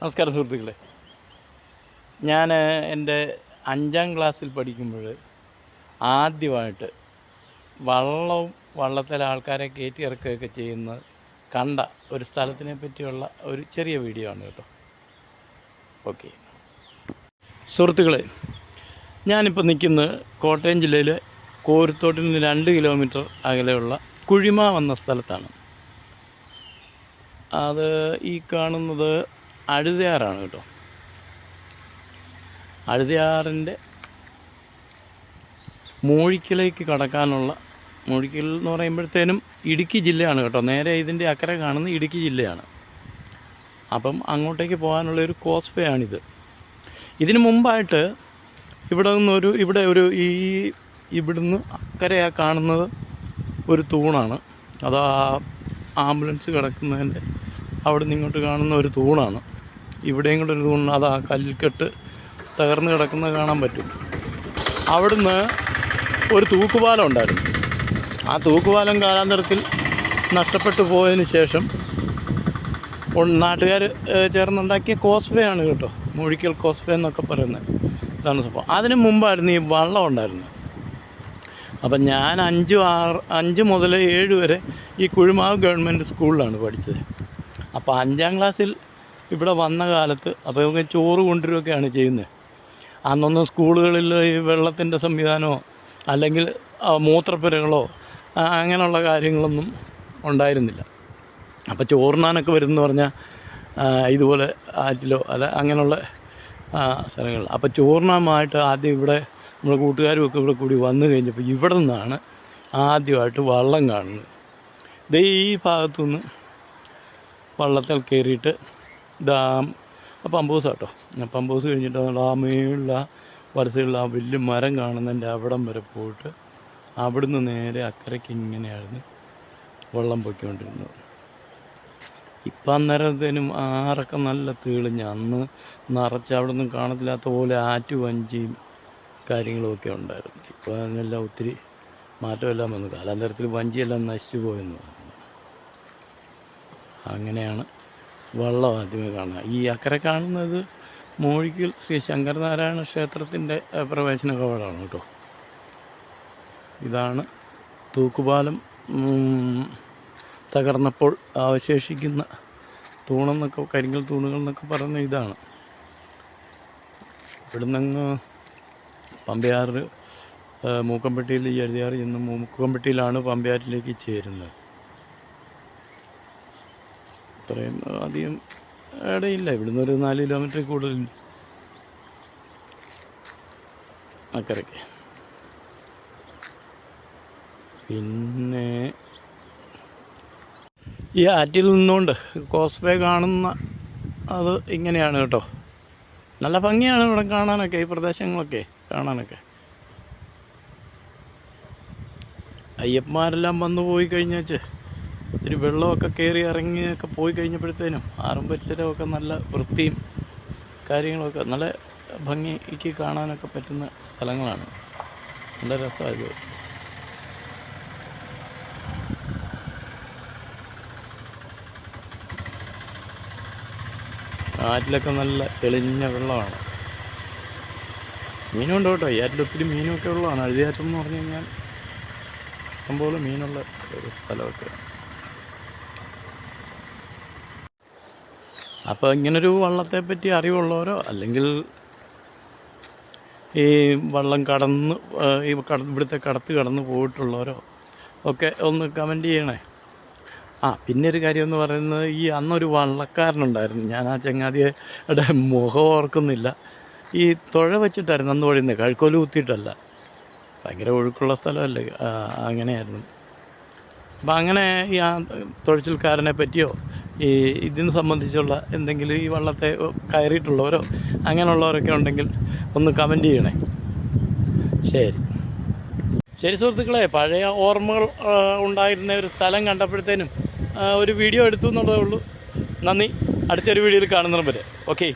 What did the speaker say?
നമസ്കാരം സുഹൃത്തുക്കളെ. ഞാൻ എൻ്റെ 5ാം ക്ലാസ്സിൽ പഠിക്കുമ്പോൾ ആദ്യമായിട്ട് വള്ളത്തിലെ ആൾക്കാരെ കയറ്റി ഇറക്കുകയൊക്കെ കണ്ട ഒരു സ്ഥലത്തിനെ പറ്റിയുള്ള ഒരു ചെറിയ വീഡിയോ ആണ് കേട്ടോ. ഓക്കെ സുഹൃത്തുക്കളെ, ഞാനിപ്പോൾ നിൽക്കുന്നത് കോട്ടയം ജില്ലയിലെ കോരുത്തോട്ടിൽ നിന്ന് 2 കിലോമീറ്റർ അകലെയുള്ള കുഴിമ എന്ന സ്ഥലത്താണ്. അത് ഈ കാണുന്നത് അഴുതയാറാണ് കേട്ടോ. അഴുതയാറിൻ്റെ മൂഴിക്കലേക്ക് കടക്കാനുള്ള, മൂഴിക്കൽ എന്ന് പറയുമ്പോഴത്തേനും ഇടുക്കി ജില്ലയാണ് കേട്ടോ. നേരെ ഇതിൻ്റെ അക്കരെ കാണുന്ന ഇടുക്കി ജില്ലയാണ്. അപ്പം അങ്ങോട്ടേക്ക് പോകാനുള്ളൊരു കോസ് വേ ആണിത്. ഇതിന് മുമ്പായിട്ട് ഇവിടുന്ന് അക്കരെ കാണുന്നത് ഒരു തൂണാണ്. അത് ആംബുലൻസ് കിടക്കുന്നതിൻ്റെ അവിടെ നിന്ന് ഇങ്ങോട്ട് കാണുന്ന ഒരു തൂണാണ്. ഇവിടെയും കൂടെ ഒരു തൂണ്, അത് ആ കല്ലിൽക്കെട്ട് തകർന്ന് കിടക്കുന്നത് കാണാൻ പറ്റും. അവിടുന്ന് ഒരു തൂക്കുപാലം ഉണ്ടായിരുന്നു. ആ തൂക്കുപാലം കാലാന്തരത്തിൽ നഷ്ടപ്പെട്ടു പോയതിന് ശേഷം നാട്ടുകാർ ചേർന്നുണ്ടാക്കിയ കോസ് വേ ആണ് കേട്ടോ. മൂഴിക്കൽ കോസ് വേ എന്നൊക്കെ പറയുന്നത് ഇതാണ് സംഭവം. അതിന് മുമ്പായിരുന്നു ഈ വള്ളം ഉണ്ടായിരുന്നത്. അപ്പം ഞാൻ 5 മുതൽ 7 വരെ ഈ കുഴിമാവ് ഗവൺമെൻറ് സ്കൂളിലാണ് പഠിച്ചത്. അപ്പോൾ 5ാം ക്ലാസ്സിൽ ഇവിടെ വന്ന കാലത്ത് അപ്പോൾ ഇവർക്ക് ചോറ് കൊണ്ടുവരികയൊക്കെയാണ് ചെയ്യുന്നത്. അന്നൊന്നും സ്കൂളുകളിൽ ഈ വെള്ളത്തിൻ്റെ സംവിധാനമോ അല്ലെങ്കിൽ മൂത്രപ്പുരകളോ അങ്ങനെയുള്ള കാര്യങ്ങളൊന്നും ഉണ്ടായിരുന്നില്ല. അപ്പോൾ ചോറിനാനൊക്കെ വരുമെന്ന് പറഞ്ഞാൽ ഇതുപോലെ ആറ്റിലോ അങ്ങനെയുള്ള സ്ഥലങ്ങളിൽ. അപ്പോൾ ചോറിനാമായിട്ട് ആദ്യം ഇവിടെ നമ്മുടെ കൂട്ടുകാരുമൊക്കെ ഇവിടെ കൂടി വന്നു കഴിഞ്ഞപ്പോൾ ഇവിടെ നിന്നാണ് ആദ്യമായിട്ട് വള്ളം കാണുന്നത്. ഈ ഭാഗത്തുനിന്ന് വള്ളത്തിൽ കയറിയിട്ട് പമ്പൂസ് കേട്ടോ. പമ്പൂസ് കഴിഞ്ഞിട്ട് ഡാമിലുള്ള വലസയുള്ള ആ വലിയ മരം കാണുന്നതിൻ്റെ അവിടം വരെ പോയിട്ട് അവിടുന്ന് നേരെ അക്കരയ്ക്ക് ഇങ്ങനെയായിരുന്നു വെള്ളം പൊയ്ക്കൊണ്ടിരുന്നത്. ഇപ്പം അന്നേരത്തേനും ആറൊക്കെ നല്ല തെളിഞ്ഞ്, അന്ന് നിറച്ച് അവിടെ നിന്നും കാണത്തില്ലാത്ത പോലെ ആറ്റു വഞ്ചിയും കാര്യങ്ങളുമൊക്കെ ഉണ്ടായിരുന്നു. ഇപ്പോൾ അതിനെല്ലാം ഒത്തിരി മാറ്റമെല്ലാം വന്നു. കാലാന്തരത്തിൽ വഞ്ചിയെല്ലാം നശിച്ചു പോയെന്ന് പറഞ്ഞു. അങ്ങനെയാണ് വള്ളം ആദ്യമേ കാണുക. ഈ അക്കരെ കാണുന്നത് മൂഴിക്കൽ ശ്രീ ശങ്കരനാരായണ ക്ഷേത്രത്തിൻ്റെ പ്രവേശന കവാടമാണ് കേട്ടോ. ഇതാണ് തൂക്കുപാലം തകർന്നപ്പോൾ അവശേഷിക്കുന്ന തൂണെന്നൊക്കെ, കരിങ്കൽ തൂണുകൾ എന്നൊക്കെ പറയുന്ന ഇതാണ്. ഇവിടുന്നങ്ങ് പമ്പയാറ് മൂക്കമ്പട്ടിയിൽ ഈ അഴുതയാറ് ചെന്ന് മൂക്കമ്പട്ടിയിലാണ് പമ്പയാറ്റിലേക്ക് ചേരുന്നത്. ഇത്രയും അധികം ഇടയില്ല, ഇവിടുന്ന് ഒരു 4 കിലോമീറ്റർ കൂടുതൽ അക്കരയ്ക്ക്. പിന്നെ ഈ ആറ്റിൽ നിന്നുകൊണ്ട് കോസ് വേ കാണുന്ന അത് ഇങ്ങനെയാണ് കേട്ടോ. നല്ല ഭംഗിയാണ് ഇവിടെ കാണാനൊക്കെ, ഈ പ്രദേശങ്ങളൊക്കെ കാണാനൊക്കെ. അയ്യപ്പന്മാരെല്ലാം വന്നു പോയി കഴിഞ്ഞാച്ച് ഒത്തിരി വെള്ളമൊക്കെ കയറി ഇറങ്ങിയൊക്കെ പോയി കഴിഞ്ഞപ്പോഴത്തേനും ആറും പരിസരമൊക്കെ നല്ല വൃത്തിയും കാര്യങ്ങളൊക്കെ നല്ല ഭംഗിക്ക് കാണാനൊക്കെ പറ്റുന്ന സ്ഥലങ്ങളാണ്. നല്ല രസമായത്. ആറ്റിലൊക്കെ നല്ല തെളിഞ്ഞ വെള്ളമാണ്. മീനുണ്ട് കേട്ടോ. ഈ ആറ്റിൽ ഒത്തിരി മീനൊക്കെ ഉള്ളതാണ്. അഴുതയാറ്റം എന്ന് പറഞ്ഞു കഴിഞ്ഞാൽ ഇഷ്ടംപോലെ മീനുള്ള ഒരു സ്ഥലമൊക്കെ. അപ്പോൾ ഇങ്ങനൊരു വള്ളത്തെപ്പറ്റി അറിവുള്ളവരോ അല്ലെങ്കിൽ ഈ വള്ളം കടന്ന് ഇവിടുത്തെ കടന്ന് പോയിട്ടുള്ളവരോ ഒക്കെ ഒന്ന് കമൻറ്റ് ചെയ്യണേ. പിന്നെ ഒരു കാര്യം എന്ന് പറയുന്നത്, ഈ അന്നൊരു വള്ളക്കാരനുണ്ടായിരുന്നു. ഞാൻ ആ ചങ്ങാതിയുടെ മുഖം ഓർക്കുന്നില്ല. ഈ തുഴ വെച്ചിട്ടായിരുന്നു അന്ന് ഒഴിയുന്നത്, കഴുക്കോല് കുത്തിയിട്ടല്ല. ഭയങ്കര ഒഴുക്കുള്ള സ്ഥലമല്ലേ, അങ്ങനെയായിരുന്നു. അപ്പം അങ്ങനെ ഈ തുഴച്ചിൽക്കാരനെ പറ്റിയോ ഈ ഇതിനെ സംബന്ധിച്ചുള്ള എന്തെങ്കിലും ഈ വള്ളത്തെ കയറിയിട്ടുള്ളവരോ അങ്ങനെയുള്ളവരൊക്കെ ഉണ്ടെങ്കിൽ ഒന്ന് കമൻറ്റ് ചെയ്യണേ. ശരി സുഹൃത്തുക്കളെ, പഴയ ഓർമ്മകൾ ഉണ്ടായിരുന്ന ഒരു സ്ഥലം കണ്ടപ്പോഴത്തേനും ഒരു വീഡിയോ എടുത്തു എന്നുള്ളതേ ഉള്ളൂ. നന്ദി. അടുത്തൊരു വീഡിയോയിൽ കാണുന്നവരെ. ഓക്കെ.